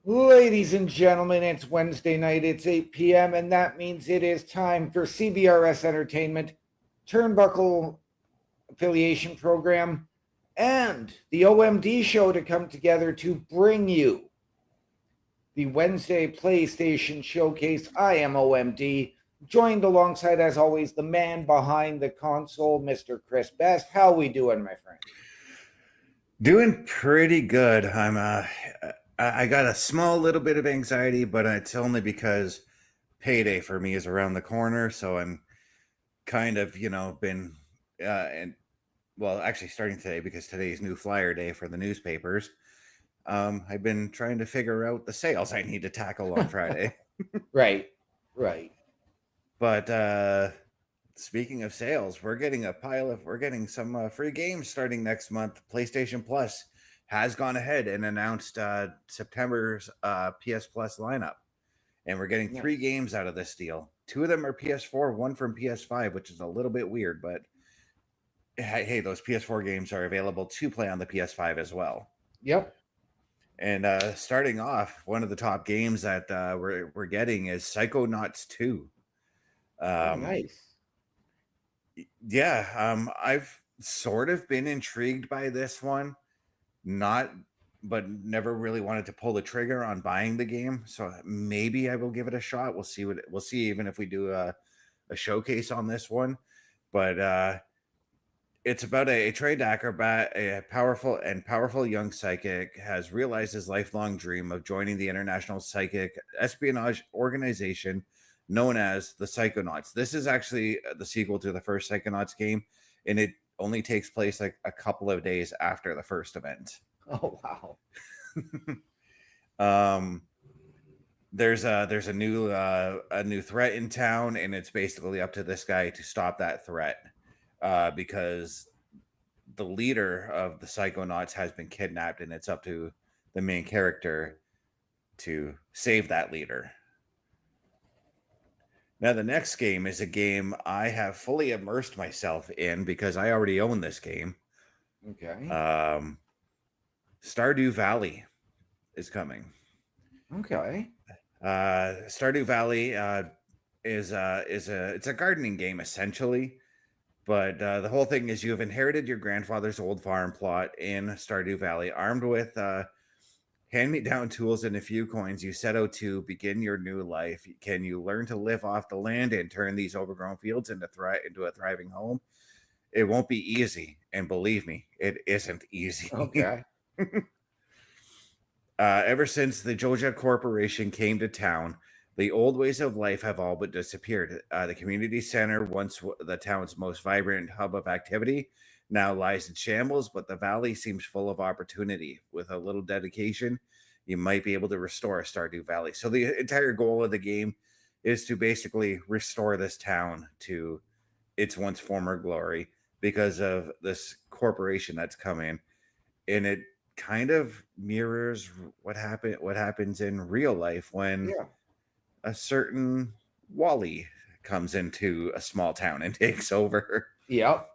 Ladies and gentlemen, it's Wednesday night, it's 8 p.m., and that means it is time for CBRS Entertainment, Turnbuckle Affiliation Program, and the OMD Show to come together to bring you the Wednesday PlayStation Showcase. I am OMD, joined alongside, as always, the man behind the console, Mr. Chris Best. How we doing, my friend? Doing pretty good. I got a small little bit of anxiety, but it's only because payday for me is around the corner. So I'm kind of, been, and well, actually starting today because today is new flyer day for the newspapers. I've been trying to figure out the sales I need to tackle on Friday. Right. But speaking of sales, we're getting some free games starting next month. PlayStation Plus has gone ahead and announced September's PS Plus lineup, and we're getting three games out of this deal. Two of them are PS4, one from PS5, which is a little bit weird, but hey, those PS4 games are available to play on the PS5 as well. Yep. And starting off, one of the top games that we're getting is Psychonauts 2. Nice. Yeah, I've sort of been intrigued by this one, but never really wanted to pull the trigger on buying the game. So maybe I will give it a shot. We'll see even if we do a showcase on this one. But it's about a trained acrobat, a powerful young psychic has realized his lifelong dream of joining the international psychic espionage organization known as the Psychonauts. This is actually the sequel to the first Psychonauts game, and it only takes place like a couple of days after the first event. Oh, wow. There's a new threat in town, and it's basically up to this guy to stop that threat because the leader of the Psychonauts has been kidnapped, and it's up to the main character to save that leader. Now, the next game is a game I have fully immersed myself in because I already own this game. Okay. Stardew Valley is coming. Okay. Stardew Valley is it's a gardening game essentially, but the whole thing is you have inherited your grandfather's old farm plot in Stardew Valley, armed with hand-me-down tools and a few coins. You set out to begin your new life. Can you learn to live off the land and turn these overgrown fields into a thriving home? It won't be easy, and believe me, it isn't easy. Okay. Ever since the Joja Corporation came to town, the old ways of life have all but disappeared. The community center, once the town's most vibrant hub of activity, now lies in shambles, but the valley seems full of opportunity. With a little dedication, you might be able to restore Stardew Valley. So the entire goal of the game is to basically restore this town to its once former glory because of this corporation that's come in, and it kind of mirrors what happens in real life when a certain Wally comes into a small town and takes over. Yep.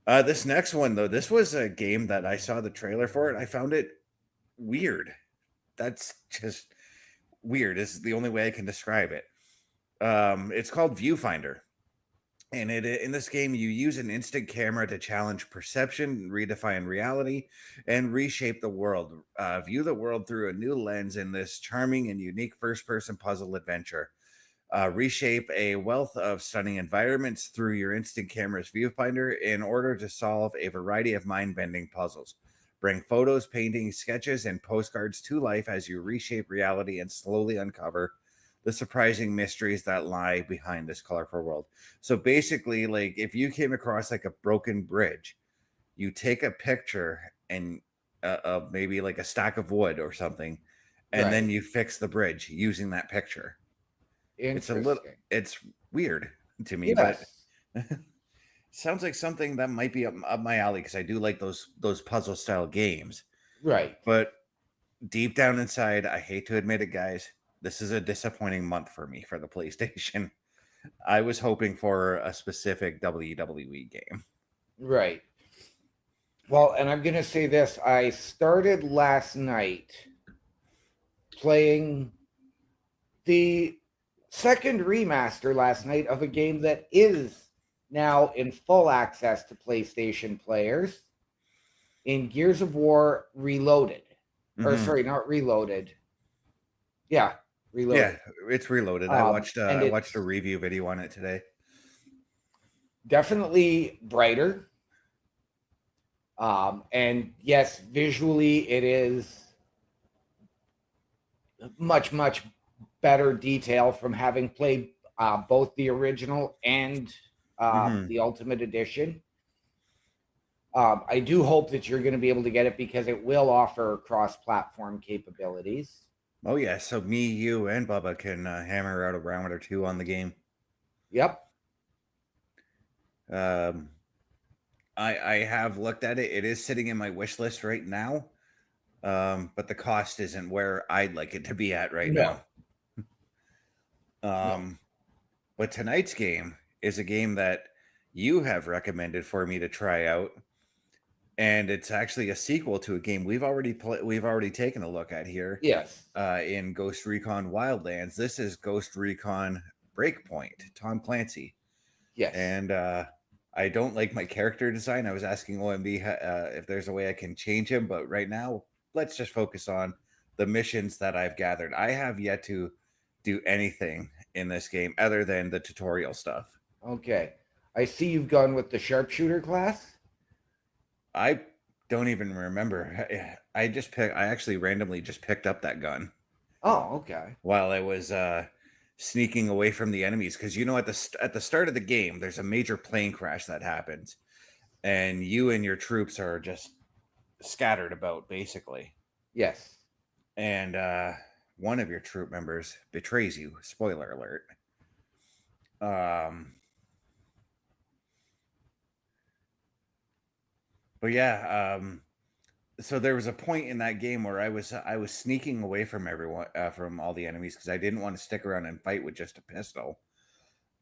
This next one, though, this was a game that I saw the trailer for it. I found it weird. That's just weird. Is the only way I can describe it. It's called Viewfinder. And in this game, you use an instant camera to challenge perception, redefine reality, and reshape the world. View the world through a new lens in this charming and unique first-person puzzle adventure. Reshape a wealth of stunning environments through your instant camera's viewfinder in order to solve a variety of mind-bending puzzles. Bring photos, paintings, sketches, and postcards to life as you reshape reality and slowly uncover the surprising mysteries that lie behind this colorful world. So basically, like if you came across like a broken bridge, you take a picture and of maybe like a stack of wood or something, and then you fix the bridge using that picture. It's weird to me, but sounds like something that might be up my alley because I do like those puzzle style games. Right. But deep down inside, I hate to admit it, guys, this is a disappointing month for me for the PlayStation. I was hoping for a specific WWE game. Right. Well, and I'm going to say this. I started last night playing the second remaster last night of a game that is now in full access to PlayStation players in Gears of War Reloaded. Or Hmm. sorry, not Reloaded. Yeah, Yeah, Reloaded. it's Reloaded. And I watched a it's review video on it today. definitely brighter. And yes, visually it is much, much better detail from having played both the original and Hmm. the Ultimate Edition. I do hope that you're going to be able to get it because it will offer cross-platform capabilities. Oh yeah, so me, you, and Bubba can hammer out a round or two on the game. Yep. Um, I have looked at it. It is sitting in my wish list right now, but the cost isn't where I'd like it to be at right No. now. No. Um, but tonight's game is a game that you have recommended for me to try out, and it's actually a sequel to a game we've already taken a look at here Yes. in Ghost Recon Wildlands. This is Ghost Recon Breakpoint, Tom Clancy, Yes. and I don't like my character design. I was asking OMB if there's a way I can change him, but right now let's just focus on the missions that I've gathered. I have yet to do anything in this game other than the tutorial stuff. Okay. I see you've gone with the sharpshooter class. I don't even remember. I actually randomly just picked up that gun Oh, okay. while I was sneaking away from the enemies, because at the start of the game there's a major plane crash that happens, and you and your troops are just scattered about basically, Yes. and one of your troop members betrays you. Spoiler alert. Um, but yeah, so there was a point in that game where I was sneaking away from everyone, from all the enemies, because I didn't want to stick around and fight with just a pistol,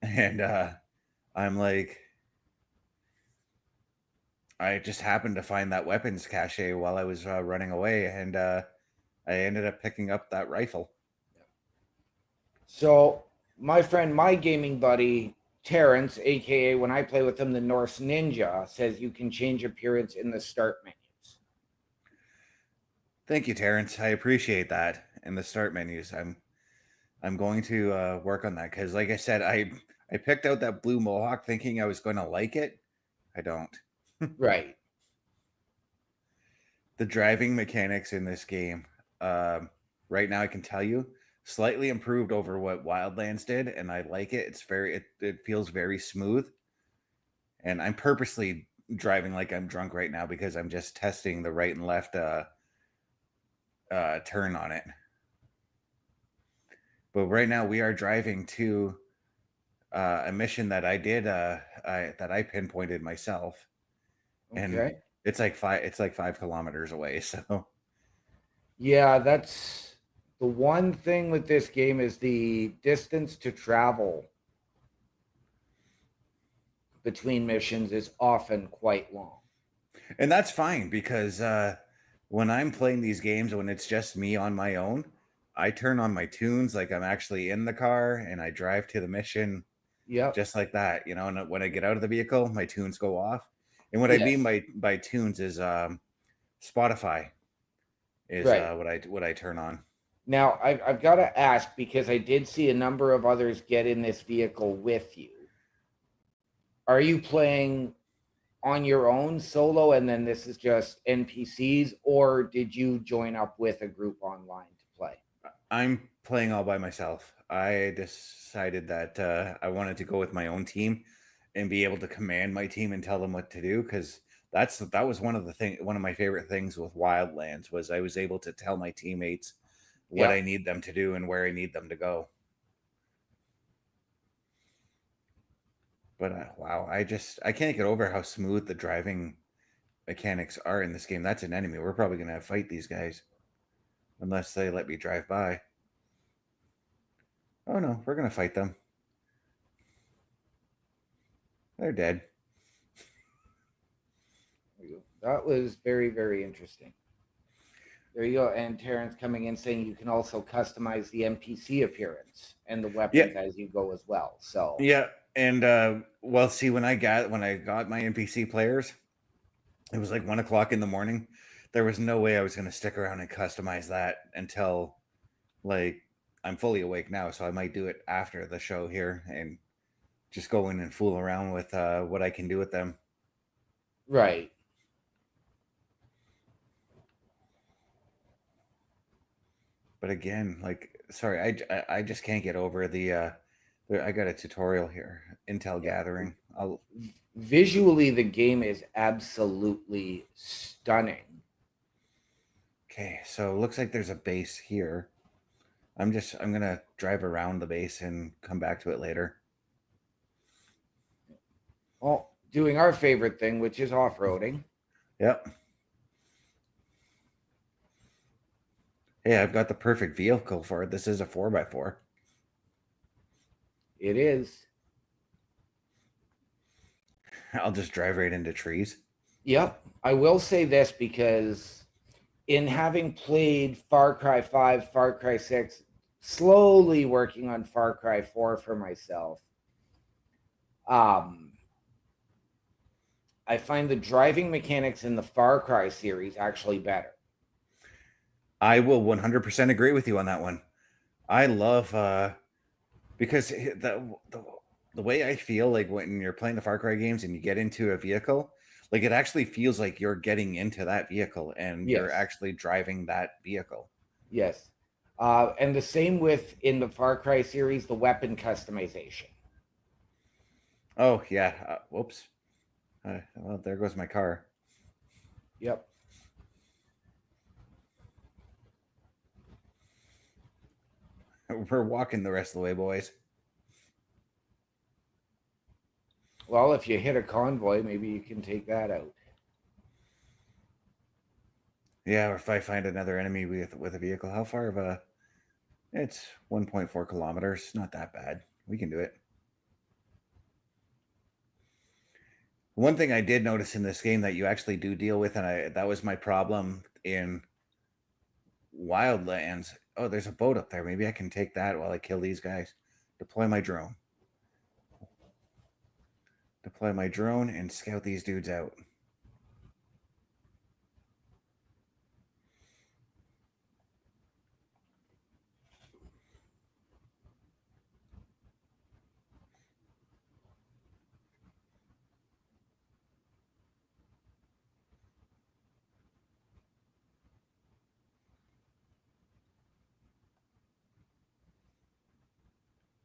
and I'm like, I just happened to find that weapons cache while I was running away, and I ended up picking up that rifle. So, my friend, my gaming buddy, Terrence, aka when I play with him, the Norse Ninja, says you can change appearance in the start menus. Thank you, Terrence. I appreciate that. In the start menus, I'm going to work on that, because, like I said, I picked out that blue mohawk thinking I was going to like it. I don't. Right. The driving mechanics in this game, right now, I can tell you, slightly improved over what Wildlands did, and I like it. It feels very smooth, and I'm purposely driving like I'm drunk right now because I'm just testing the right and left turn on it. But right now we are driving to a mission that that I pinpointed myself, and Okay. it's like 5 kilometers away. So Yeah, that's the one thing with this game is the distance to travel between missions is often quite long. and that's fine, because when I'm playing these games, when it's just me on my own, I turn on my tunes like I'm actually in the car, and I drive to the mission Yep. just like that, and when I get out of the vehicle, my tunes go off. And what I mean Yes. by tunes is Spotify is Right. what I turn on. Now, I've got to ask because I did see a number of others get in this vehicle with you. Are you playing on your own solo and then this is just NPCs, or did you join up with a group online to play? I'm playing all by myself. I decided that I wanted to go with my own team and be able to command my team and tell them what to do, because that was one of my favorite things with Wildlands, was I was able to tell my teammates what I Yep. need them to do and where I need them to go. But wow, I can't get over how smooth the driving mechanics are in this game. That's an enemy. We're probably gonna fight these guys unless they let me drive by. Oh no, we're gonna fight them. They're dead. There you go. That was very, very interesting. There you go. And Terrence coming in saying you can also customize the NPC appearance and the weapons as you go as well. So yeah, and well, see, when I got my NPC players, it was like 1 o'clock in the morning. There was no way I was going to stick around and customize that until like I'm fully awake now. So I might do it after the show here and just go in and fool around with what I can do with them. right. But again, like, sorry, I just can't get over I got a tutorial here, Intel gathering. Visually, the game is absolutely stunning. Okay, so it looks like there's a base here. I'm gonna drive around the base and come back to it later. Well, doing our favorite thing, which is off-roading. Yep. Hey, I've got the perfect vehicle for it. This is a 4x4. It is. I'll just drive right into trees. Yep. I will say this because in having played Far Cry 5, Far Cry 6, slowly working on Far Cry 4 for myself, I find the driving mechanics in the Far Cry series actually better. I will 100% agree with you on that one. I love because the way I feel like when you're playing the Far Cry games and you get into a vehicle, like it actually feels like you're getting into that vehicle and you're actually driving that vehicle. Yes. And the same with in the Far Cry series, the weapon customization. Oh yeah. Whoops. Well, there goes my car. Yep. We're walking the rest of the way, boys. Well, if you hit a convoy, maybe you can take that out. Yeah, or if I find another enemy with a vehicle, how far of a? It's 1.4 kilometers. Not that bad. We can do it. One thing I did notice in this game that you actually do deal with, and that was my problem in Wildlands. Oh, there's a boat up there. Maybe I can take that while I kill these guys. Deploy my drone. Deploy my drone and scout these dudes out.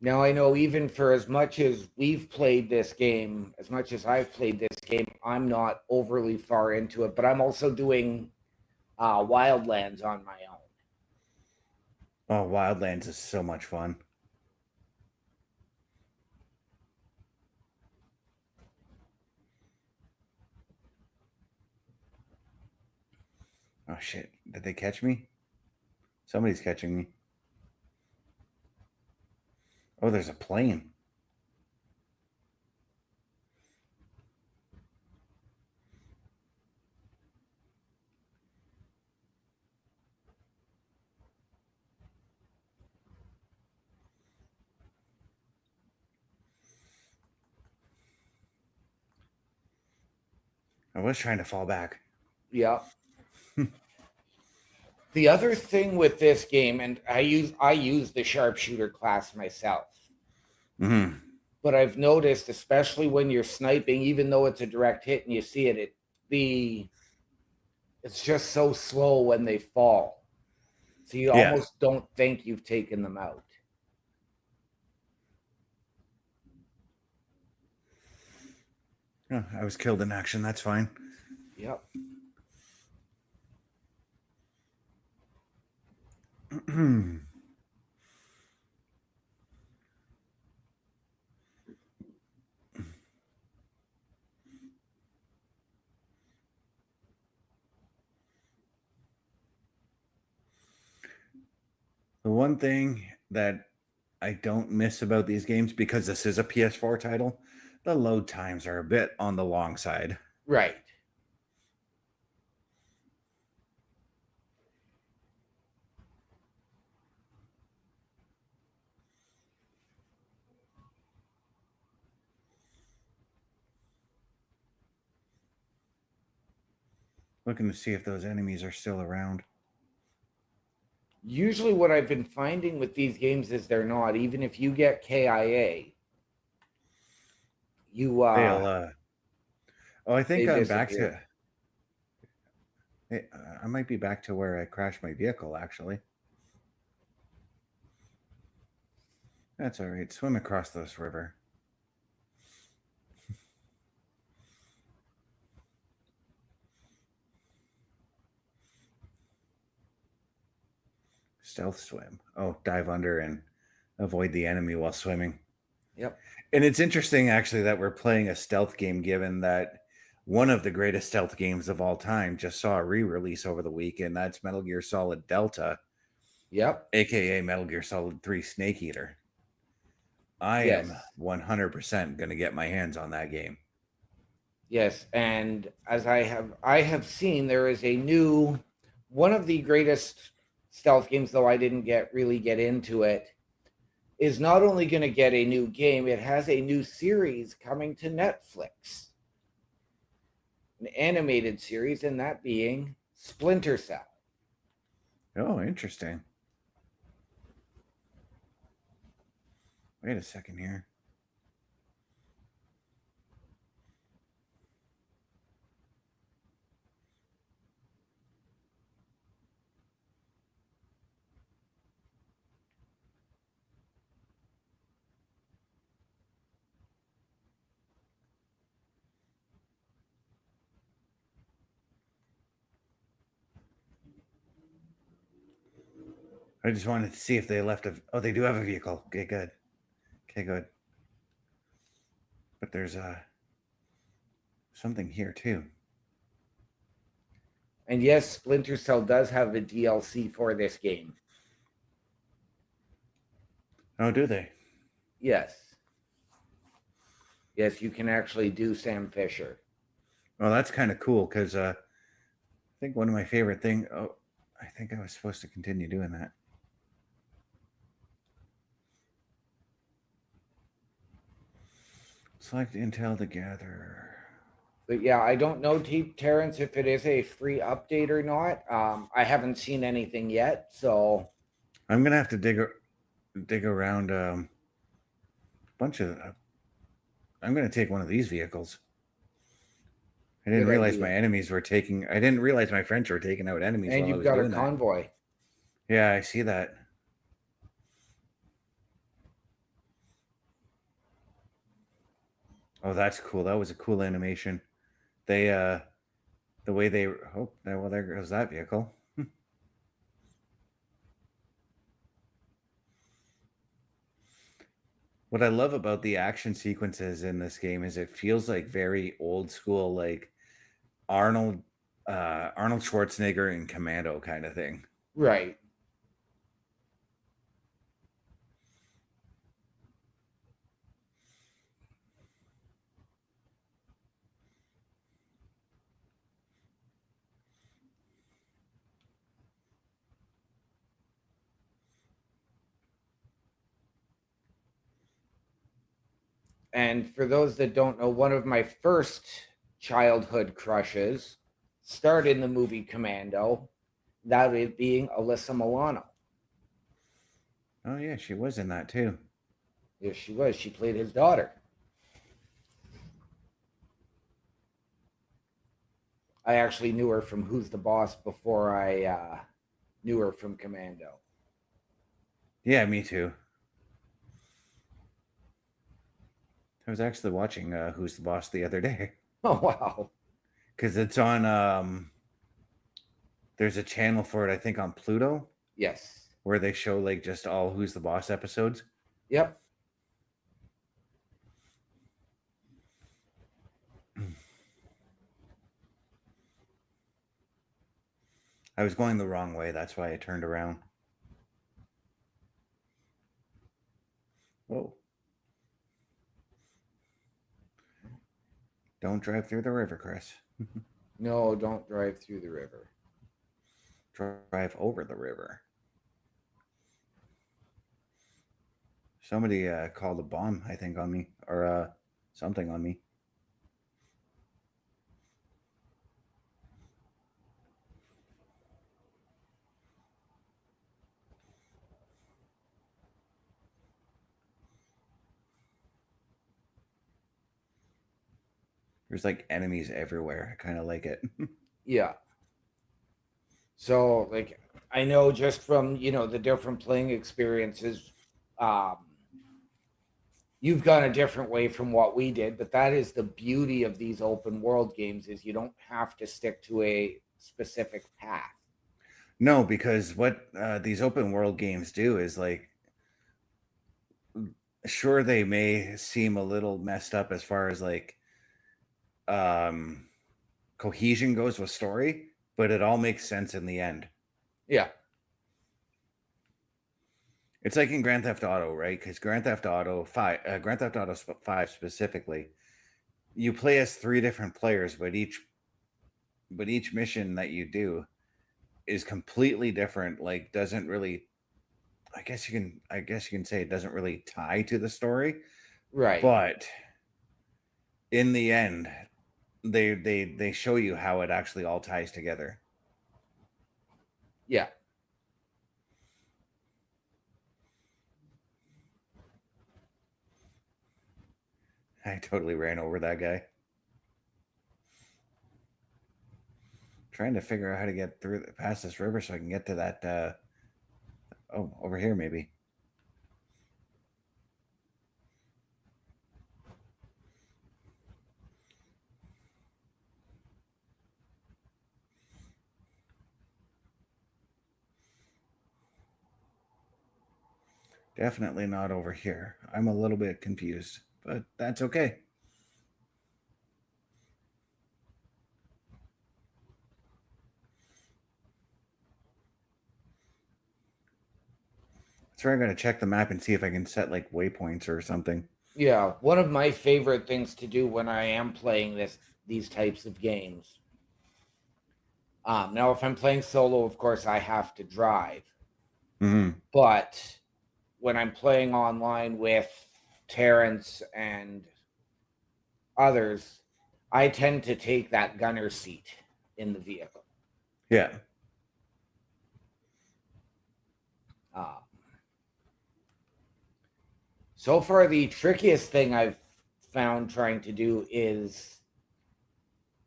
Now, I know even for as much as we've played this game, as much as I've played this game, I'm not overly far into it, but I'm also doing Wildlands on my own. Oh, Wildlands is so much fun. Oh shit! Did they catch me? Somebody's catching me. Oh, there's a plane. I was trying to fall back. Yeah. The other thing with this game, and I use the sharpshooter class myself. Mm-hmm. But I've noticed, especially when you're sniping, even though it's a direct hit and you see it, it's just so slow when they fall. So you almost don't think you've taken them out. Oh, I was killed in action. That's fine. Yep. The one thing that I don't miss about these games, because this is a PS4 title, the load times are a bit on the long side. Right. Looking to see if those enemies are still around. Usually what I've been finding with these games is they're not. Even if you get KIA, you They'll oh, I think they I'm back disappear. to I might be back to where I crashed my vehicle, actually. That's all right. Swim across this river. Stealth swim. Oh, dive under and avoid the enemy while swimming. Yep. And it's interesting, actually, that we're playing a stealth game, given that one of the greatest stealth games of all time just saw a re-release over the week, and that's Metal Gear Solid Delta, Yep. aka Metal Gear Solid 3 Snake Eater. I Yes. am 100% going to get my hands on that game. Yes, and as I have seen, there is a new one of the greatest stealth games, though I didn't really get into it, is not only going to get a new game, it has a new series coming to Netflix. An animated series, and that being Splinter Cell. Oh, interesting. Wait a second here. I just wanted to see if they left a. Oh, they do have a vehicle. Okay, good. Okay, good. But there's something here too. And yes, Splinter Cell does have a DLC for this game. Oh, do they? Yes. Yes, you can actually do Sam Fisher. Well, that's kind of cool because I think one of my favorite things. Oh, I think I was supposed to continue doing that. Select intel to gather. But yeah, I don't know, Terrence, if it is a free update or not. I haven't seen anything yet, so I'm gonna have to dig around a bunch of. I'm gonna take one of these vehicles. I didn't good realize idea. my enemies were taking. I didn't realize my French were taking out enemies And while I you've was got a doing that. convoy. Yeah, I see that. Oh, that's cool. That was a cool animation. They the way they. Oh, well, there goes that vehicle. What I love about the action sequences in this game is it feels like very old school, like Arnold Arnold Schwarzenegger in Commando kind of thing. Right. And for those that don't know, one of my first childhood crushes starred in the movie Commando, that it being Alyssa Milano. Oh yeah, she was in that too. Yes, she was. She played his daughter. I actually knew her from Who's the Boss before I knew her from Commando. Yeah, me too. I was actually watching Who's the Boss the other day Oh, wow. because it's on. There's a channel for it, I think, on Pluto, Yes. where they show like just all Who's the Boss episodes. Yep. I was going the wrong way. That's why I turned around. Whoa. Don't drive through the river, Chris. No, don't drive through the river. Drive over the river. Somebody called a bomb, I think, on me, or something on me. There's like enemies everywhere. I kind of like it. Yeah. So, like, I know just from, the different playing experiences, um, you've gone a different way from what we did, but that is the beauty of these open world games is you don't have to stick to a specific path. No, because what these open world games do is like, sure, they may seem a little messed up as far as like um, cohesion goes with story, but it all makes sense in the end. Yeah. It's like in Grand Theft Auto, right? Because Grand Theft Auto 5 specifically, you play as 3 different players, but each mission that you do is completely different. Like, doesn't really, I guess you can say it doesn't really tie to the story, Right. but in the end, they show you how it actually all ties together. Yeah. I totally ran over that guy. Trying to figure out how to get through past this river so I can get to that over here maybe. Definitely not over here. I'm a little bit confused, but that's okay. So I'm going to check the map and see if I can set like waypoints or something. Yeah. One of my favorite things to do when I am playing these types of games. Now, if I'm playing solo, of course, I have to drive. Mm-hmm. But when I'm playing online with Terrence and others, I tend to take that gunner seat in the vehicle. Yeah. So far, the trickiest thing I've found trying to do is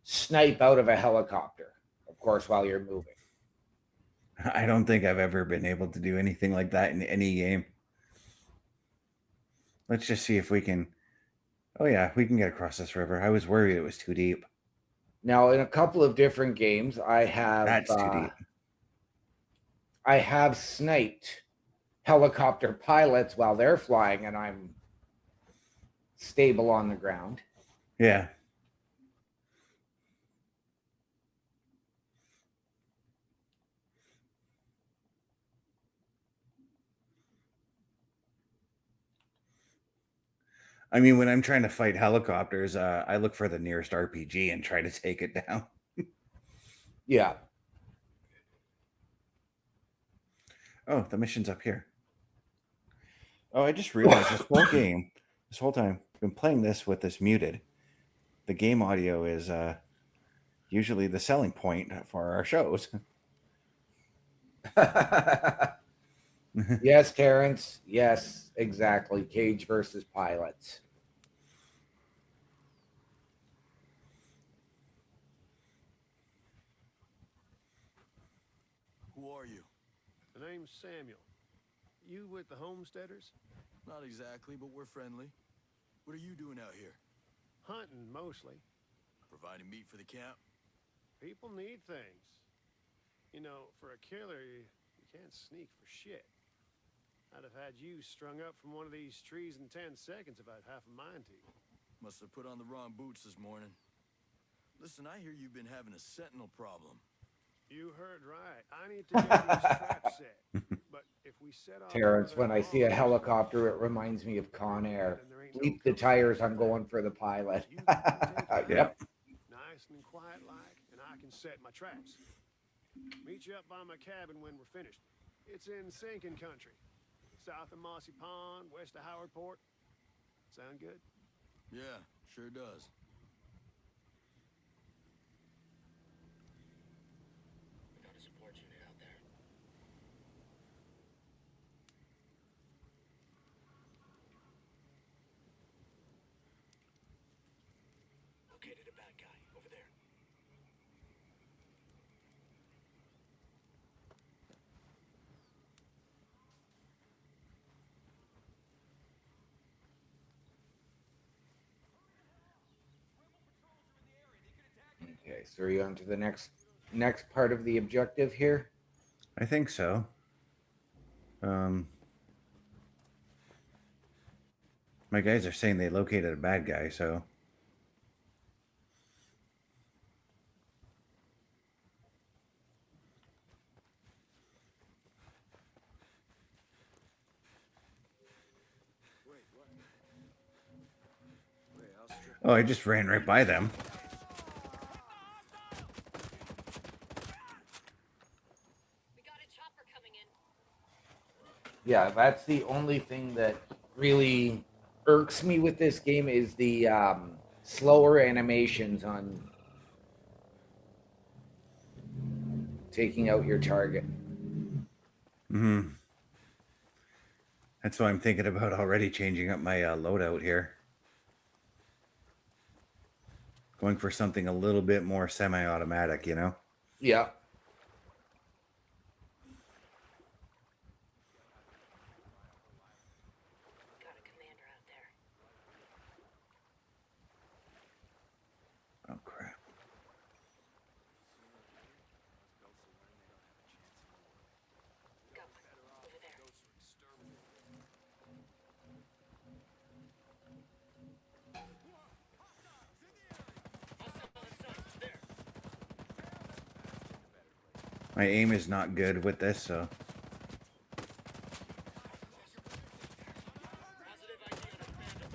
snipe out of a helicopter, of course, while you're moving. I don't think I've ever been able to do anything like that in any game. Let's just see if we can. Oh, yeah, we can get across this river. I was worried it was too deep. Now, in a couple of different games, That's too deep. I have sniped helicopter pilots while they're flying, and I'm stable on the ground. Yeah. I mean, when I'm trying to fight helicopters, I look for the nearest RPG and try to take it down. Yeah. Oh, the mission's up here. Oh, I just realized this whole time, I've been playing this with this muted. The game audio is usually the selling point for our shows. Yes, Terrence. Yes, exactly. Cage versus pilots. Who are you? The name's Samuel. You with the homesteaders? Not exactly, but we're friendly. What are you doing out here? Hunting, mostly. Providing meat for the camp? People need things. You know, for a killer, you can't sneak for shit. I'd have had you strung up from one of these trees in 10 seconds if I'd half a mind to. Must have put on the wrong boots this morning. Listen, I hear you've been having a sentinel problem. You heard right. I need to get these traps set. But if we set off... Terrence, when I see a helicopter, it reminds me of Con Air. Bleep the tires, I'm going for the pilot. Yep. Nice and quiet like, and I can set my traps. Meet you up by my cabin when we're finished. It's in sinking country. South of Mossy Pond, west of Howard Port. Sound good? Yeah, sure does. We got a support unit out there. Located a battle So are you on to the next part of the objective here? I think so. My guys are saying they located a bad guy, so Wait, what? Wait, I'll strip. oh, I just ran right by them. We got a chopper coming in. Yeah, that's the only thing that really irks me with this game is the slower animations on taking out your target. Mm-hmm. That's why I'm thinking about already changing up my loadout here. Going for something a little bit more semi-automatic, you know? Yeah. Got a commander out there. Oh, crap. Got one. Over there. My aim is not good with this, so... Positive ID on a commander.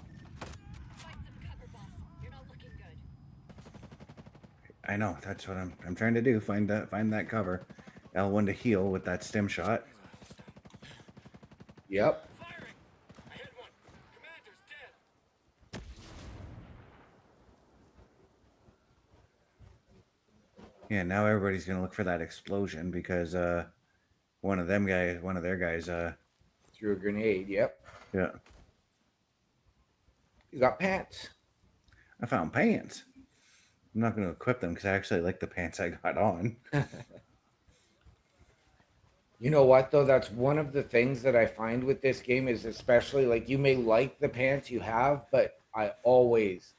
Find some cover, boss. You're not looking good. I know, that's what I'm trying to do. Find that cover. L1 to heal with that stim shot. Yep. Firing! I hit one. Commander's dead. Yeah, now everybody's gonna look for that explosion because one of their guys, Threw a grenade. Yep. yeah. You got pants. I found pants. I'm not gonna equip them because I actually like the pants I got on. You know what though? That's one of the things that I find with this game is especially like you may like the pants you have, but I always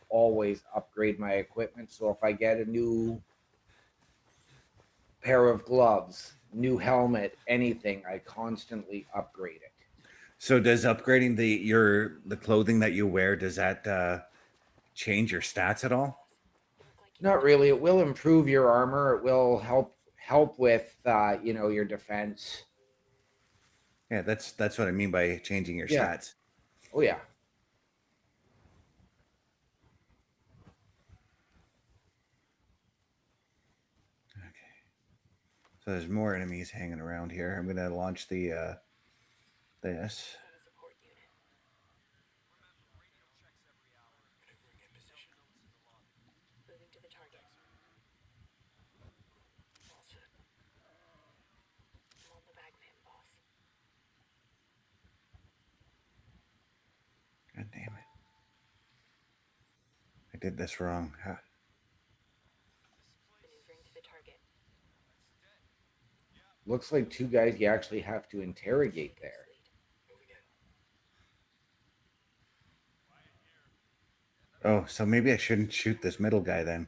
upgrade my equipment. So if I get a new pair of gloves, new helmet, anything, I constantly upgrade it. So does upgrading the clothing that you wear, does that change your stats at all? You look like you Not really. It will improve your armor. It will help with your defense. Yeah, that's what I mean by changing your Yeah. stats. Oh yeah. Okay. So there's more enemies hanging around here. I'm gonna launch the this. on a support unit. Maneuvering in position. Moving to the target. All set. I'm on the bagman, boss. God damn it. I did this wrong. Maneuvering to the target. Looks like two guys you actually have to interrogate there. Moving in. Oh, so maybe I shouldn't shoot this middle guy then.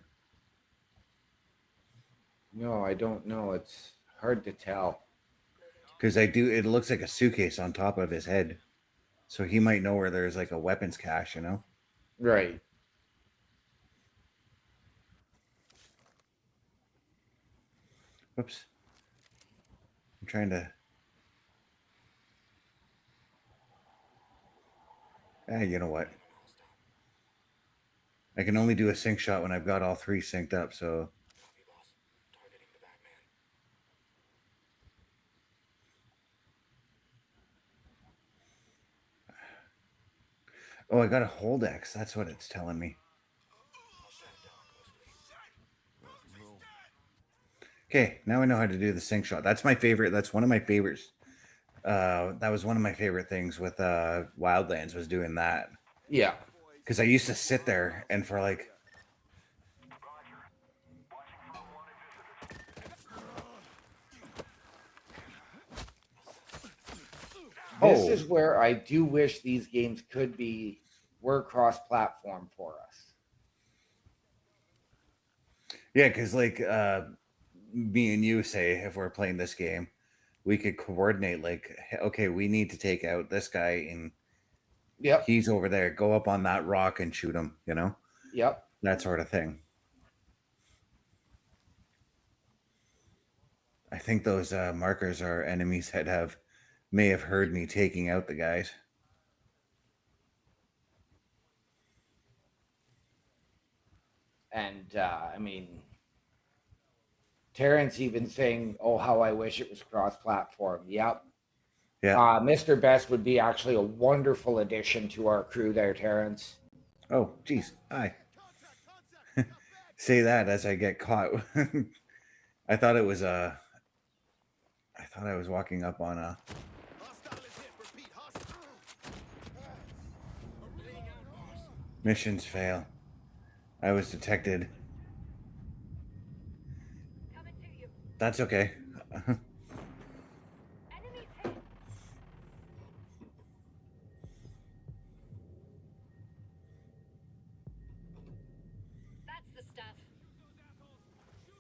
No, I don't know. It's hard to tell. Because it looks like a suitcase on top of his head. So he might know where there's like a weapons cache, you know? Right. Whoops. I'm trying to... you know what? I can only do a sync shot when I've got all three synced up, so... Copy, boss. Targeting the bagman. Oh, I got a hold X. That's what it's telling me. I'll stand down closely. Rock and roll. Okay, now I know how to do the sync shot. That's my favorite. That's one of my favorites. That was one of my favorite things with Wildlands was doing that. Yeah. Because I used to sit there and for like... This is where I do wish these games were cross-platform for us. Yeah, because like me and you say, if we're playing this game, we could coordinate like, okay, we need to take out this guy and Yep. he's over there. Go up on that rock and shoot him, Yep. that sort of thing. I think those markers are enemies that may have heard me taking out the guys. And I mean, Terrence even saying, "Oh, how I wish it was cross-platform." Yep. Yeah. Mr. Best would be actually a wonderful addition to our crew there, Terrence. Oh, geez. Hi. Say that as I get caught. I thought it was I thought I was walking up on a. Missions fail. I was detected. Coming to you. That's okay. Enemies hit. That's the stuff. Popped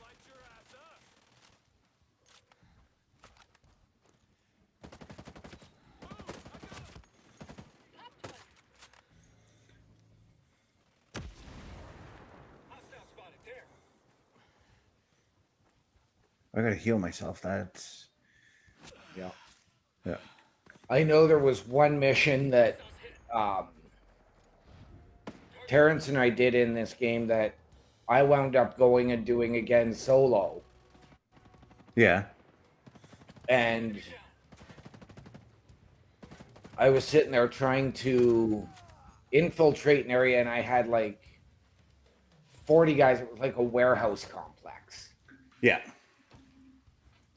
one. I gotta heal myself. That's Yeah. yeah. I know there was one mission that Terrence and I did in this game that I wound up going and doing again solo. Yeah. And I was sitting there trying to infiltrate an area, and I had like 40 guys. It was like a warehouse complex. Yeah.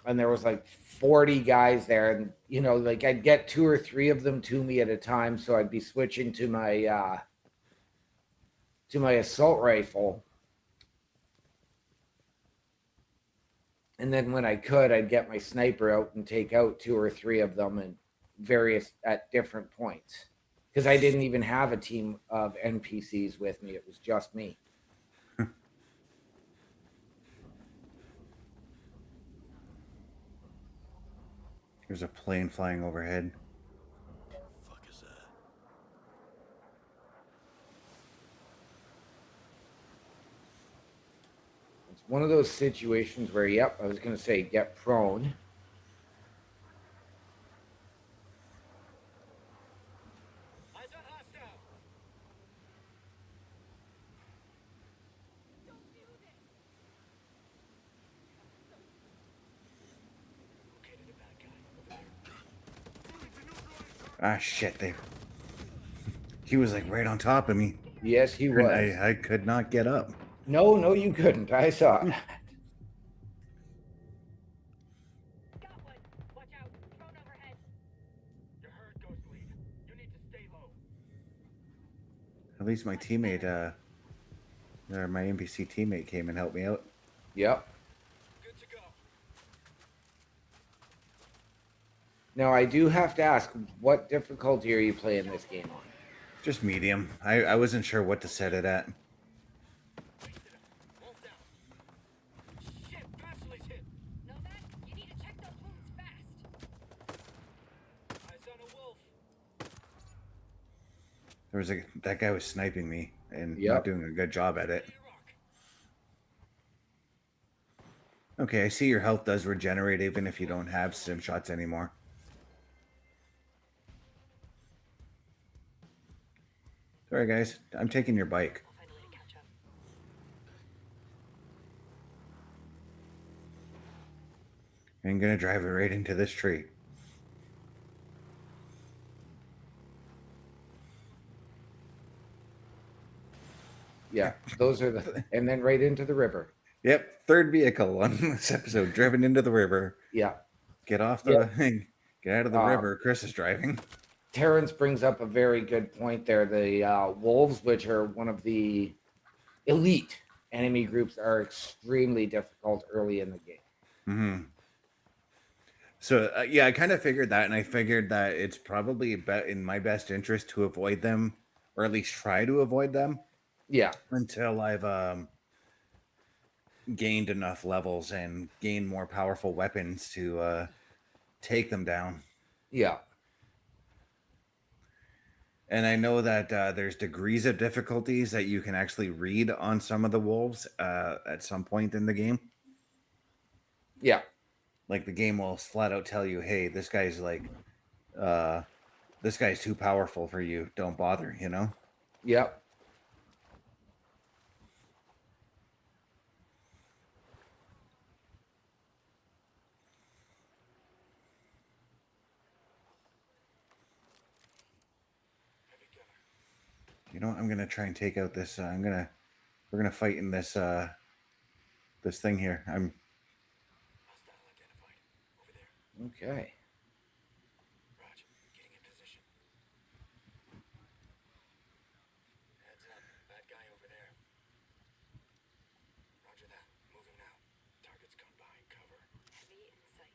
And there was like 40 guys there. And, like I'd get 2 or 3 of them to me at a time. So I'd be switching to my assault rifle. And then when I could, I'd get my sniper out and take out 2 or 3 of them and at different points. Because I didn't even have a team of NPCs with me. It was just me. There's a plane flying overhead. The fuck is that? It's one of those situations where, yep, I was going to say get prone. Ah, shit! He was like right on top of me. Yes, he And was. I could not get up. No, you couldn't. I saw it. Got one. Watch out. Drone overhead. You heard, Ghost Lead. You need to stay low. At least my teammate, or my NPC teammate came and helped me out. Yep. Good to go. Now, I do have to ask, what difficulty are you playing this game on? Just medium. I wasn't sure what to set it at. Wolf down. Shit, Presley's hit. Know that? You need to check those wounds fast. Eyes on a wolf. That guy was sniping me and Yep. not doing a good job at it. Rock. Okay, I see your health does regenerate even if you don't have stim shots anymore. Sorry, guys. I'm taking your bike. I'll find a way to catch up. I'm gonna drive it right into this tree. Yeah, those are and then right into the river. Yep, third vehicle on this episode, driven into the river. Yeah. Get off the get out of the Um, river. Chris is driving. Terrence brings up a very good point there. The wolves, which are one of the elite enemy groups, are extremely difficult early in the game. Mm-hmm. So yeah, I kind of figured that, and I figured that it's probably in my best interest to avoid them, or at least try to avoid them Yeah. until I've gained enough levels and gained more powerful weapons to take them down. Yeah. And I know that there's degrees of difficulties that you can actually read on some of the wolves at some point in the game. Yeah. Like the game will flat out tell you, "Hey, this guy's this guy's too powerful for you. Don't bother." You know. Yep. You know what? I'm gonna try and take out this. We're gonna fight in this this thing here. I'm Okay. Roger. Getting in position. Heads up. Bad guy over there. Roger that. Moving now. Target's gone behind cover. Heavy in sight.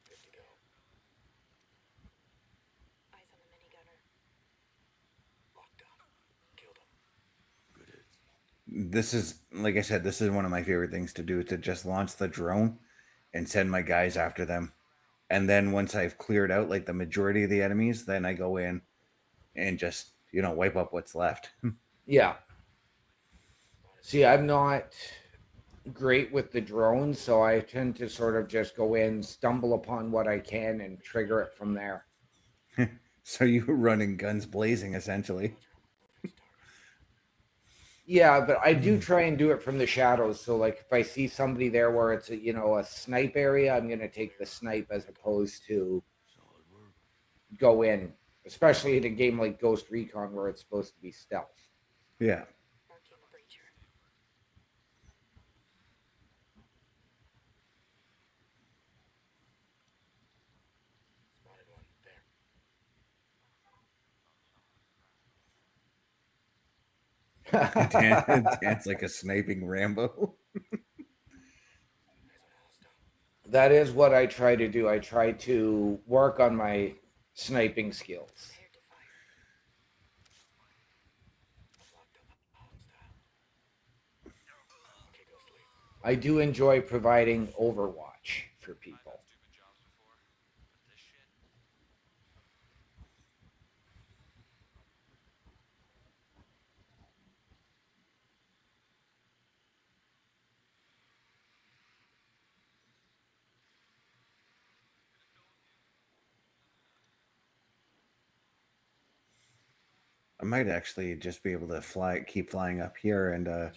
Good to go. Eyes on the minigunner. Locked up. Killed him. Good hits. this is like I said, this is one of my favorite things to do, to just launch the drone and send my guys after them. And then once I've cleared out like the majority of the enemies, then I go in and just, wipe up what's left. Yeah. See, I'm not great with the drones, so I tend to sort of just go in, stumble upon what I can, and trigger it from there. So you running guns blazing essentially. Yeah, but I do try and do it from the shadows. So, like, if I see somebody there where it's a snipe area, I'm gonna take the snipe as opposed to Solid work. go in, especially in a game like Ghost Recon where it's supposed to be stealth. Yeah. Marking the breacher. Spotted one. There. Dance like a sniping Rambo. Eyes on a hostile. That is what I try to do. I try to work on my sniping skills. Prepared to fire. Locked up a hostile. Okay, go sleep. I do enjoy providing Overwatch for people. I might actually just be able to keep flying up here and Getting in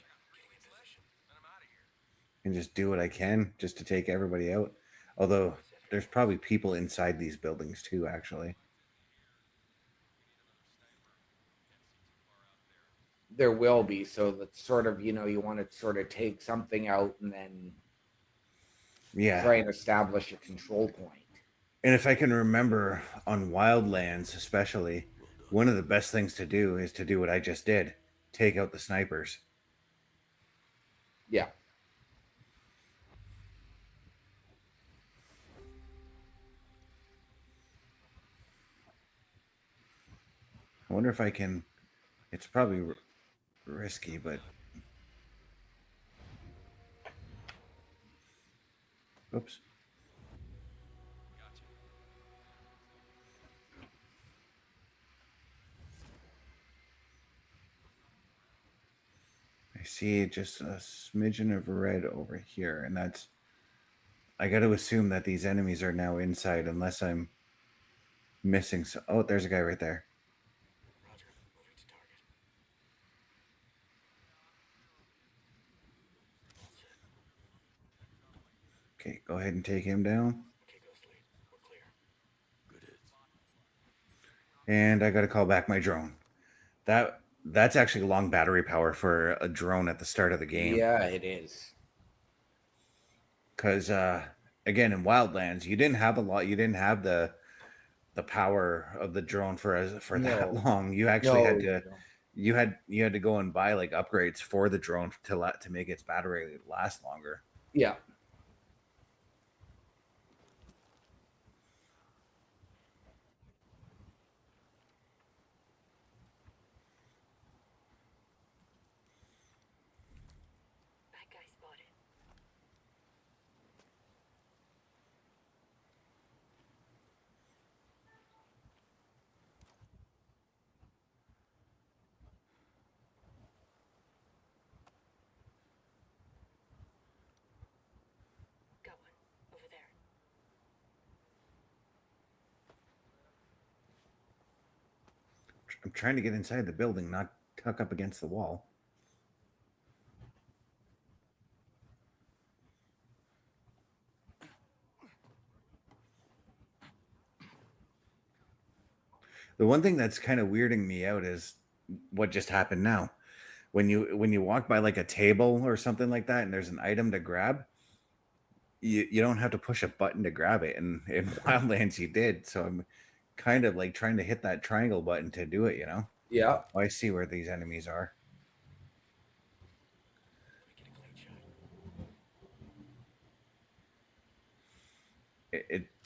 position. just do what I can just to take everybody out. Although there's probably people inside these buildings too, actually. There will be, so that's sort of, you want to sort of take something out and then Yeah. try and establish a control point. And if I can remember on Wildlands, especially, one of the best things to do is to do what I just did, take out the snipers. Yeah. I wonder if I can. It's probably risky, but. Oops. I see just a smidgen of red over here, and that's. I got to assume that these enemies are now inside, unless I'm missing. Oh, there's a guy right there. Roger. Moving to target. All set. Okay, go ahead and take him down. Okay, go sleep. We're clear. Good hits. And I got to call back my drone. That's actually long battery power for a drone at the start of the game. Yeah, it is. Because again, in Wildlands, you didn't have a lot. You didn't have the power of the drone for that No. long. You actually had No, to you had to go and buy like upgrades for the drone to make its battery last longer. Yeah. Bad guy I'm trying to get inside the building, not tuck up against the wall. The one thing that's kind of weirding me out is what just happened now. When you walk by like a table or something like that and there's an item to grab, you don't have to push a button to grab it. And in Wildlands you did. So I'm kind of like trying to hit that triangle button to do it, you know? Yeah. Oh, I see where these enemies are.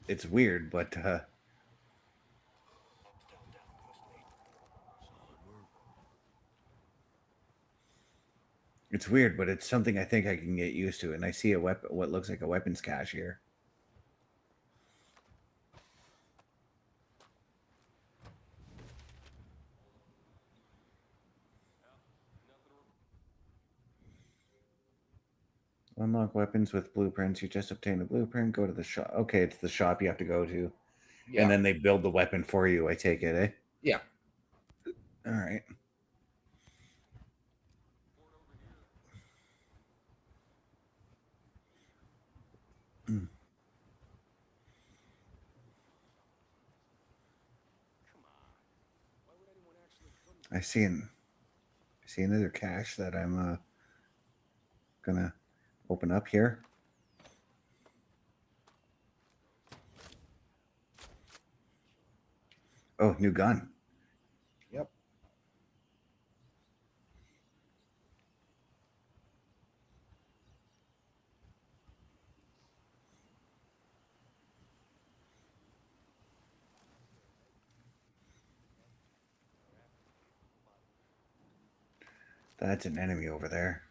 It's weird, but it's weird, but it's something I think I can get used to. And I see a weapon, what looks like a weapons cache here. Unlock weapons with blueprints. You just obtained a blueprint. Go to the shop. Okay, it's the shop you have to go to. Yeah. And then they build the weapon for you, I take it, eh? Yeah. All right. I see another cache that I'm gonna open up here. Oh, new gun. Yep. That's an enemy over there.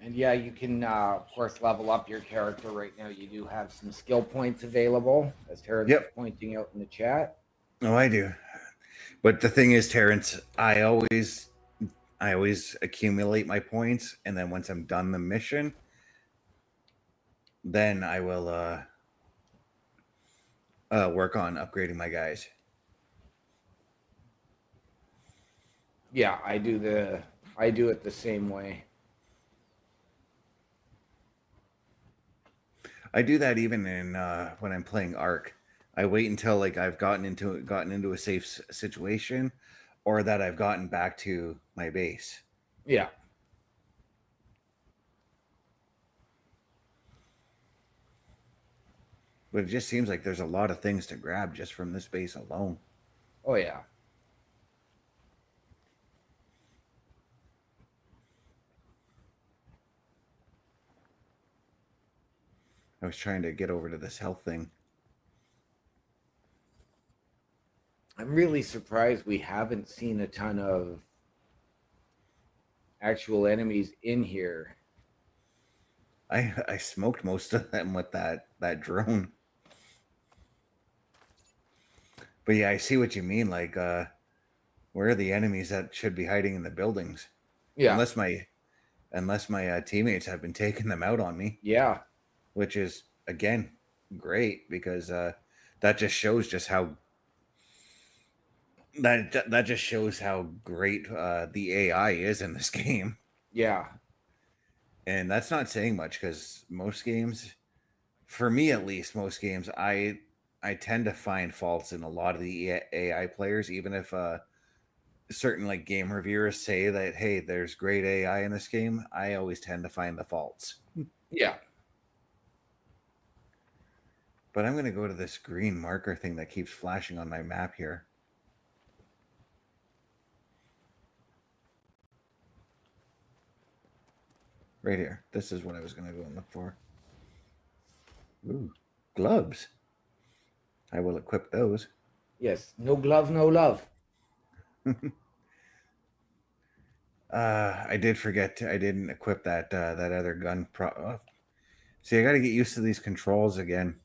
And yeah, you can, of course, level up your character right now. You do have some skill points available, as Terrence Yep. is pointing out in the chat. Oh, I do. But the thing is, Terrence, I always accumulate my points, and then once I'm done the mission, then I will work on upgrading my guys. Yeah, I do it the same way. I do that even in when I'm playing Ark. I wait until like I've gotten into a safe situation, or that I've gotten back to my base. Yeah. But it just seems like there's a lot of things to grab just from this base alone. Oh yeah. I was trying to get over to this health thing. I'm really surprised we haven't seen a ton of actual enemies in here. I smoked most of them with that drone. But yeah, I see what you mean. Like, where are the enemies that should be hiding in the buildings? Yeah. Unless my teammates have been taking them out on me. Yeah. Which is again great because that just shows just how that just shows how great the AI is in this game. Yeah. And that's not saying much because most games, for me at least, I tend to find faults in a lot of the AI players, even if certain like game reviewers say that, hey, there's great AI in this game. I always tend to find the faults. Yeah. But I'm going to go to this green marker thing that keeps flashing on my map here. Right here. This is what I was going to go and look for. Ooh, gloves. I will equip those. Yes. No glove, no love. I did forget. I didn't equip that that other gun. See, I got to get used to these controls again.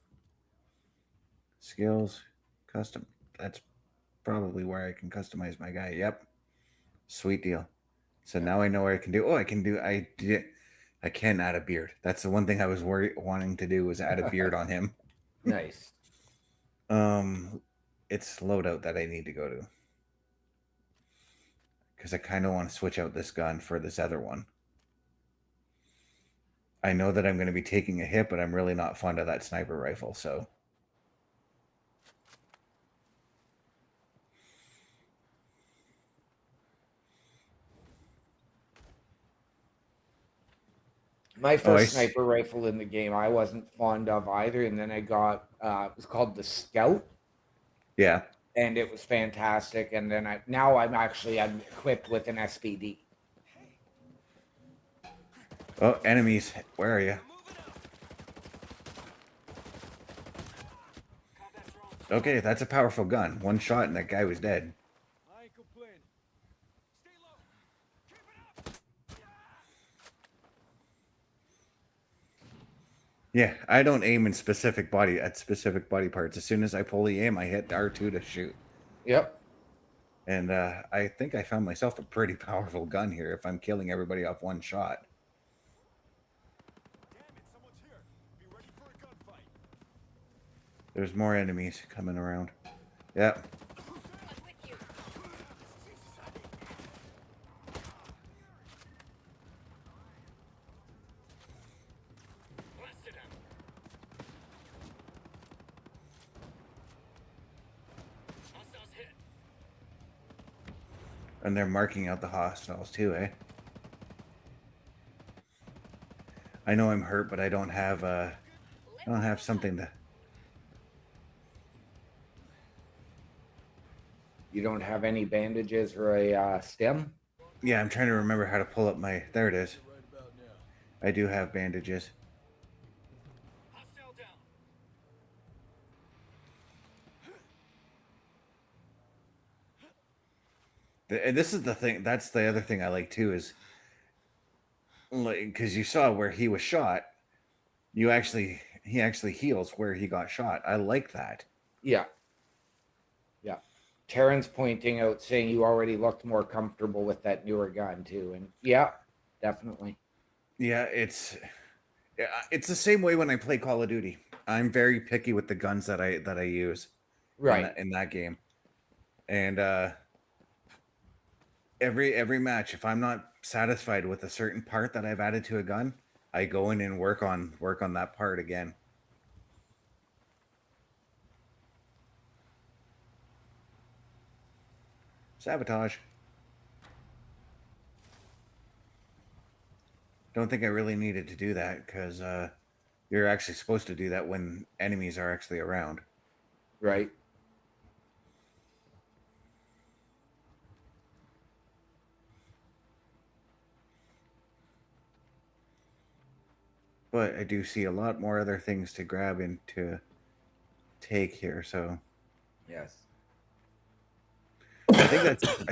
Skills, custom. That's probably where I can customize my guy. Yep. Sweet deal. So now I know what I can do. Oh, I I can add a beard. That's the one thing I was wanting to do was add a beard on him. Nice. It's loadout that I need to go to. Because I kind of want to switch out this gun for this other one. I know that I'm going to be taking a hit, but I'm really not fond of that sniper rifle, so... My I first see. sniper rifle in the game, I wasn't fond of either, and then I got it was called the Scout, Yeah. and it was fantastic. And then I'm equipped with an SPD. Oh, enemies. Where are you? Okay, that's a powerful gun. One shot and that guy was dead. I ain't complaining. Stay low. Keep it up. Yeah, I don't aim in specific body parts. As soon as I pull the aim, I hit R2 to shoot. Yep. And I think I found myself a pretty powerful gun here if I'm killing everybody off one shot. Damn it, someone's here. Be ready for a gunfight. There's more enemies coming around. Yep. I'm with you. Blasted him. Hostiles hit. And they're marking out the hostiles too, eh? I know I'm hurt, but I don't have something to... You don't have any bandages or a stem? Yeah, I'm trying to remember how to pull up my... There it is. Right about now. I do have bandages. Hostile down. And this is the thing. That's the other thing I like too is, like, because you saw where he was shot, he actually heals where he got shot. I like that. Yeah. Yeah. Terrence pointing out saying you already looked more comfortable with that newer gun too. And yeah, definitely. Yeah, it's the same way when I play Call of Duty. I'm very picky with the guns that I use Right. in that game, and every match, if I'm not satisfied with a certain part that I've added to a gun, I go in and work on that part again. Sabotage. Don't think I really needed to do that because you're actually supposed to do that when enemies are actually around. Right. But I do see a lot more other things to grab and to take here, so Yes. I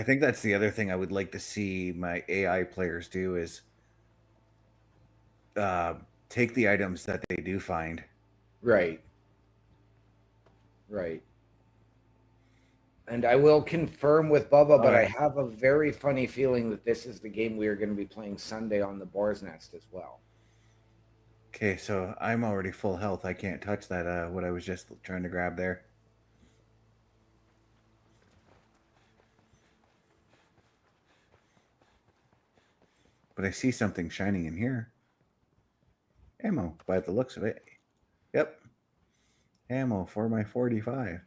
think that's the other thing I would like to see my AI players do is take the items that they do find. Right. Right. And I will confirm with Bubba, but I have a very funny feeling that this is the game we are going to be playing Sunday on the Boar's Nest as well. Okay, so I'm already full health. I can't touch that, what I was just trying to grab there. But I see something shining in here. Ammo, by the looks of it. Yep. Ammo for my 45.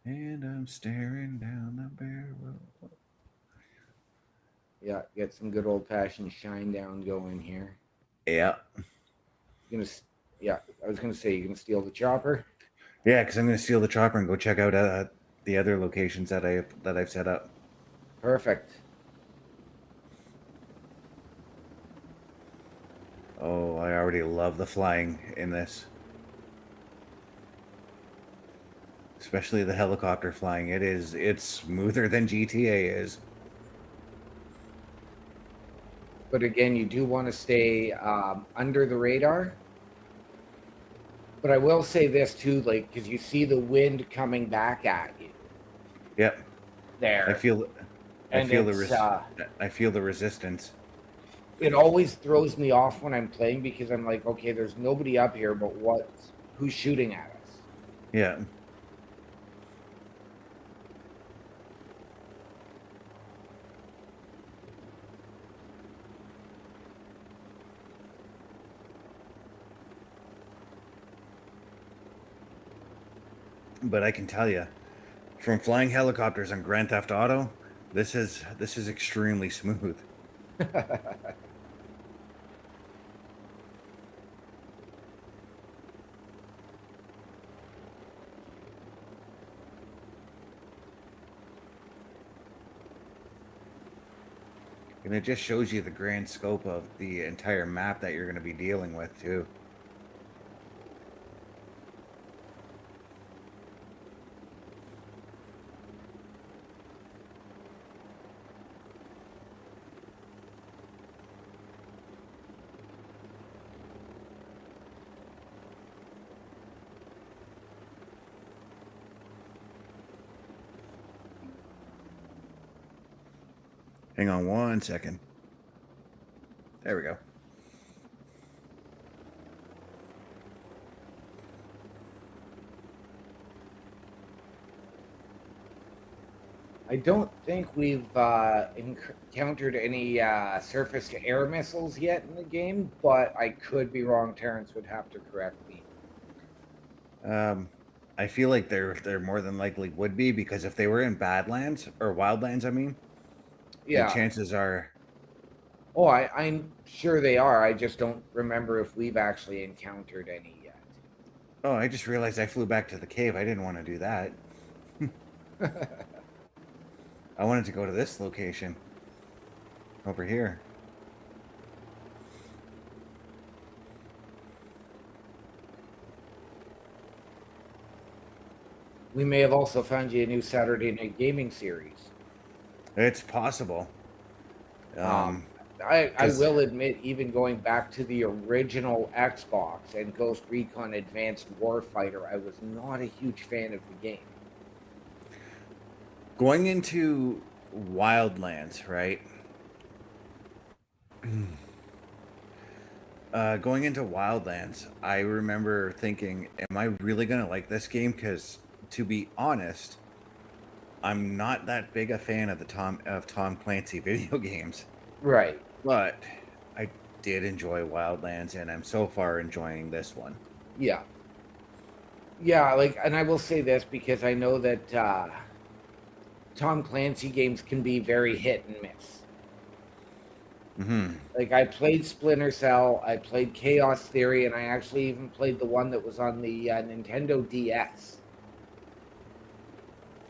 And I'm staring down the barrel. Yeah, get some good old-fashioned shine down going here. Yeah. Yeah, I was gonna say, you gonna steal the chopper? Yeah, because I'm going to steal the chopper and go check out the other locations that I've set up. Perfect. Oh, I already love the flying in this. Especially the helicopter flying. It's smoother than GTA is. But again, you do want to stay under the radar. But I will say this too, like, because you see the wind coming back at you Yep. there. I feel I And feel I feel the resistance. it always throws me off when I'm playing because I'm like, okay, there's nobody up here, but who's shooting at us? Yeah. But I can tell you, from flying helicopters on Grand Theft Auto, this is extremely smooth. And it just shows you the grand scope of the entire map that you're going to be dealing with, too. Hang on one second. There we go. I don't think we've encountered any surface-to-air missiles yet in the game, but I could be wrong. Terrence would have to correct me. I feel like they're more than likely would be, because if they were in Badlands or Wildlands, I mean, the Yeah. chances are. Oh, I'm sure they are. I just don't remember if we've actually encountered any yet. Oh, I just realized I flew back to the cave. I didn't want to do that. I wanted to go to this location over here. We may have also found you a new Saturday Night Gaming series. It's possible. I 'Cause- will admit, even going back to the original Xbox and Ghost Recon Advanced Warfighter, I was not a huge fan of the game. Going into Wildlands, right? Going into Wildlands, I remember thinking, am I really going to like this game? Because, to be honest, I'm not that big a fan of the Tom Clancy video games. Right. But I did enjoy Wildlands, and I'm so far enjoying this one. Yeah. Yeah, like, and I will say this because I know that Tom Clancy games can be very hit and miss. Mm-hmm. Like, I played Splinter Cell, I played Chaos Theory, and I actually even played the one that was on the Nintendo DS.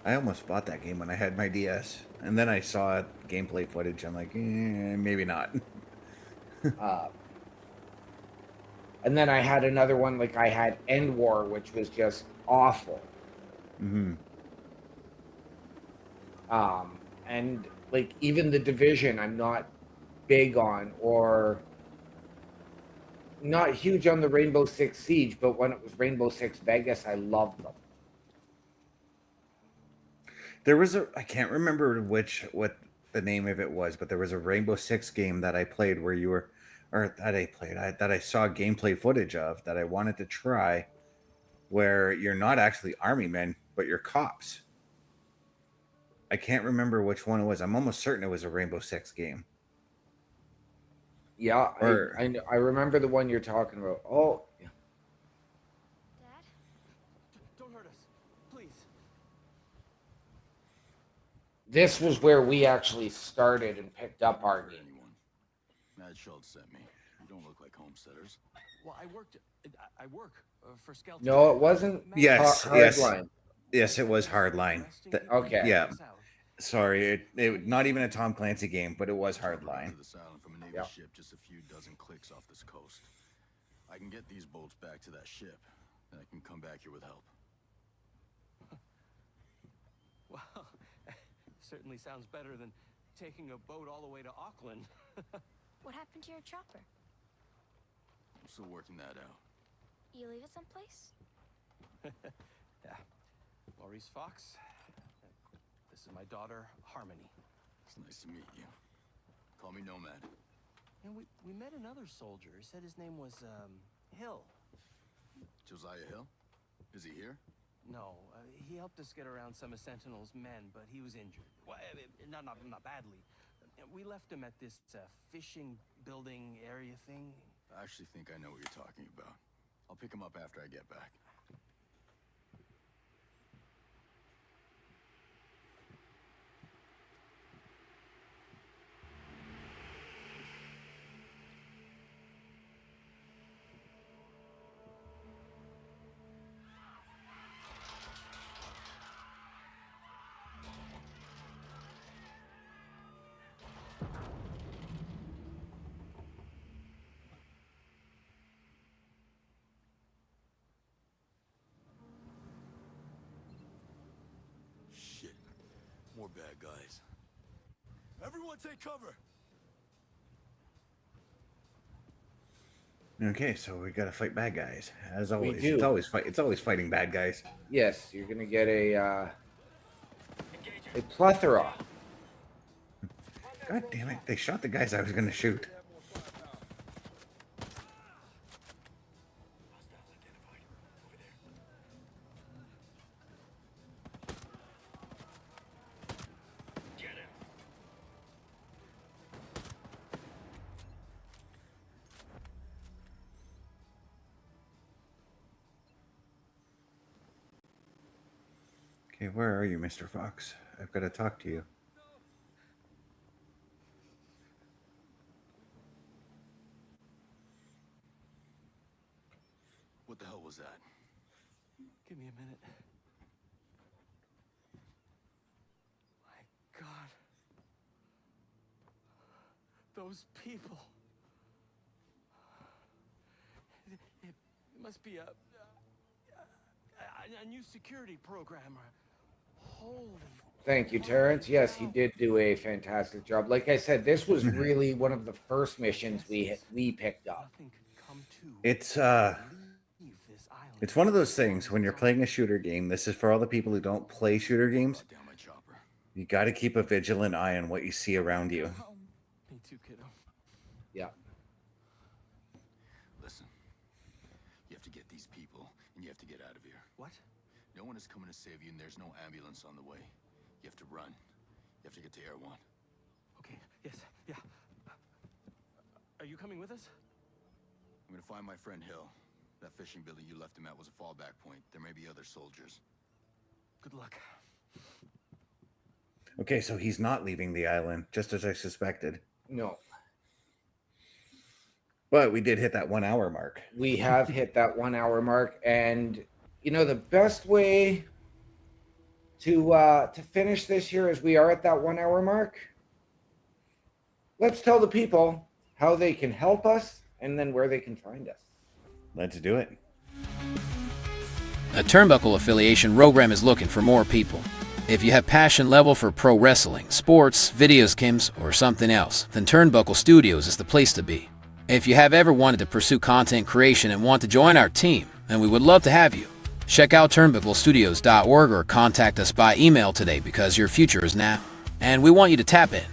I almost bought that game when I had my DS, and then I saw gameplay footage. I'm like, maybe not. And then I had another one, like I had End War, which was just awful. Mm-hmm. And like even the Division, I'm not big on, or not huge on the Rainbow Six Siege, but when it was Rainbow Six Vegas, I loved them. There was I can't remember what the name of it was, but there was a Rainbow Six game that I played where you were, or that I played, that I saw gameplay footage of that I wanted to try, where you're not actually army men, but you're cops. I can't remember which one it was. I'm almost certain it was a Rainbow Six game. Yeah, Or I remember the one you're talking about. Oh, Dad? Don't hurt us, please. this was where we actually started and picked up our game. Anyone. Mad Schultz sent me. You don't look like homesteaders. Well, I work for Skelton. No, it wasn't. Yes, Hardline. yes, it was Hardline. Okay. Yeah. Sorry, it not even a Tom Clancy game, but it was Hardline. To this island from a Navy Yep. ship just a few dozen clicks off this coast. I can get these bolts back to that ship, then I can come back here with help. Well, certainly sounds better than taking a boat all the way to Auckland. What happened to your chopper? I'm still working that out. You leave it someplace? Yeah. Maurice Fox. This is my daughter, Harmony. It's nice to meet you. Call me Nomad. And we met another soldier. He said his name was, Hill. Josiah Hill? Is he here? No, he helped us get around some of Sentinel's men, but he was injured. Well, not badly. We left him at this fishing building area thing. I actually think I know what you're talking about. I'll pick him up after I get back. Shit. More bad guys. Everyone take cover! Okay, so we gotta fight bad guys. As always. do. It's always fighting bad guys. Yes, you're gonna get a plethora. God damn it, they shot the guys I was gonna shoot. Okay, where are you, Mr. Fox? I've got to talk to you. What the hell was that? Give me a minute. My God. Those people. It must be a new security program. Holy. Thank you, Terrence. Yes, he did do a fantastic job. Like I said, this was really one of the first missions we picked up. Nothing could come to It's leave this island. it's one of those things when you're playing a shooter game. This is for all the people who don't play shooter games. Brought down my chopper. You got to keep a vigilant eye on what you see around you. Me too, kiddo. Yeah. Listen. You have to get these people, and you have to get out of here. What? No one is coming to save you, and there's no ambulance on the way. You have to run. You have to get to Air One. Okay, yes, yeah. Are you coming with us? I'm gonna find my friend Hill. That fishing building you left him at was a fallback point. There may be other soldiers. Good luck. Okay, so he's not leaving the island, just as I suspected. No, But we did hit that 1 hour mark. we have hit that 1 hour mark, and you know the best way to finish this here as we are at that 1 hour mark. Let's tell the people how they can help us and then where they can find us. Let's do it. A Turnbuckle affiliation program is looking for more people. If you have passion level for pro wrestling, sports, video games, or something else, then Turnbuckle Studios is the place to be. If you have ever wanted to pursue content creation and want to join our team, then we would love to have you. Check out turnbucklestudios.org or contact us by email today because your future is now, and we want you to tap in.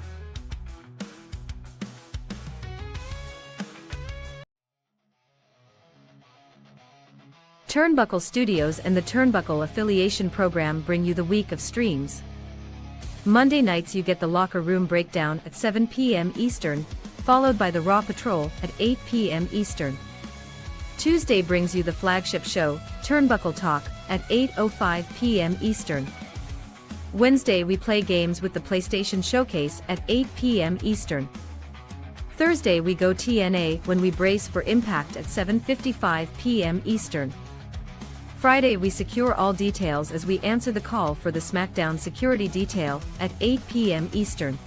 Turnbuckle Studios and the Turnbuckle Affiliation Program bring you the week of streams. Monday nights you get the Locker Room Breakdown at 7 p.m. Eastern, followed by the Raw Patrol at 8 p.m. Eastern. Tuesday brings you the flagship show, Turnbuckle Talk, at 8:05 p.m. Eastern. Wednesday we play games with the PlayStation ShowCase at 8 p.m. Eastern. Thursday we go TNA when we brace for Impact at 7:55 p.m. Eastern. Friday we secure all details as we answer the call for the SmackDown security detail at 8 p.m. Eastern.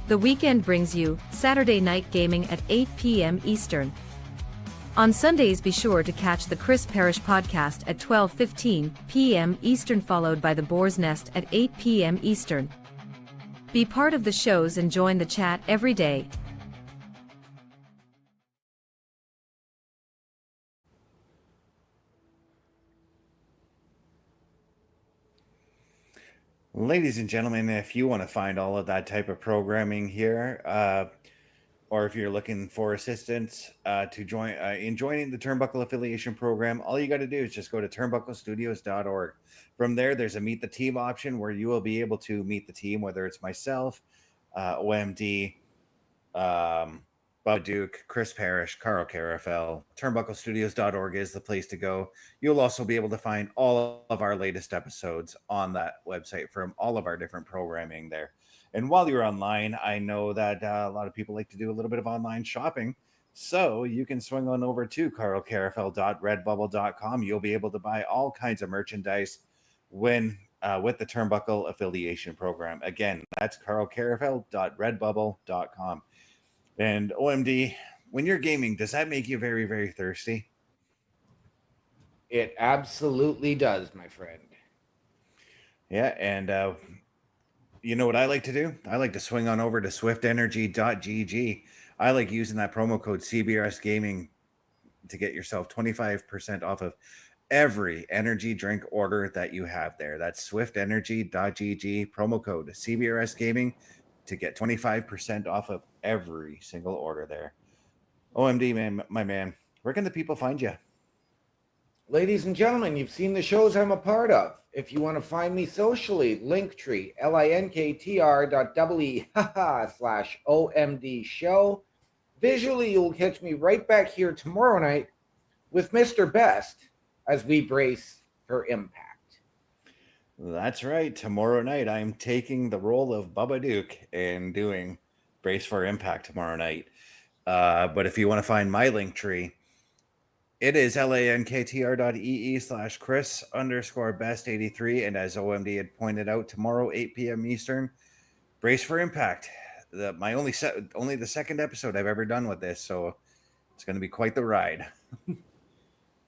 The weekend brings you Saturday Night Gaming at 8 p.m. Eastern. On Sundays be sure to catch the Chris Parrish podcast at 12:15 p.m. Eastern, followed by the Boar's Nest at 8 p.m. Eastern. Be part of the shows and join the chat every day. Ladies and gentlemen, if you want to find all of that type of programming here, or if you're looking for assistance to join in joining the Turnbuckle Affiliation Program, all you got to do is just go to turnbucklestudios.org. From there, there's a Meet the Team option where you will be able to meet the team, whether it's myself, OMD, Bob Duke, Chris Parrish, Carl Carafel. Turnbucklestudios.org is the place to go. You'll also be able to find all of our latest episodes on that website from all of our different programming there. And while you're online, I know that a lot of people like to do a little bit of online shopping. So you can swing on over to carlcarafel.redbubble.com. You'll be able to buy all kinds of merchandise when with the Turnbuckle Affiliation Program. Again, that's carlcarafel.redbubble.com. And OMD, when you're gaming, does that make you very, very thirsty? It absolutely does, my friend. Yeah, and you know what I like to do? I like to swing on over to swiftenergy.gg. I like using that promo code CBRS Gaming to get yourself 25% off of every energy drink order that you have there. That's swiftenergy.gg, promo code CBRS Gaming to get 25% off of every single order there. OMD, man, my man, where can the people find you? Ladies and gentlemen, you've seen the shows I'm a part of. If you want to find me socially, Linktree, linktr.ee/OMDshow. Visually, you'll catch me right back here tomorrow night with Mr. Best as we brace for impact. That's right. Tomorrow night, I'm taking the role of Bubba Duke and doing Brace for Impact tomorrow night. But if you want to find my Linktree, it is linktr.ee/Chris_best83. And as OMD had pointed out, tomorrow, 8 p.m. Eastern, Brace for Impact. My only the second episode I've ever done with this, so it's going to be quite the ride.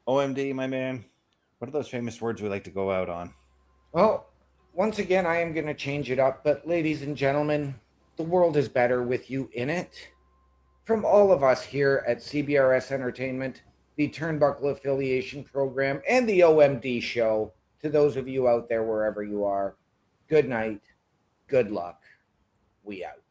OMD, my man, what are those famous words we like to go out on? Well, once again, I am going to change it up, but ladies and gentlemen, the world is better with you in it. From all of us here at CBRS Entertainment, the Turnbuckle Affiliation Program, and the OMD Show, to those of you out there wherever you are, good night, good luck, we out.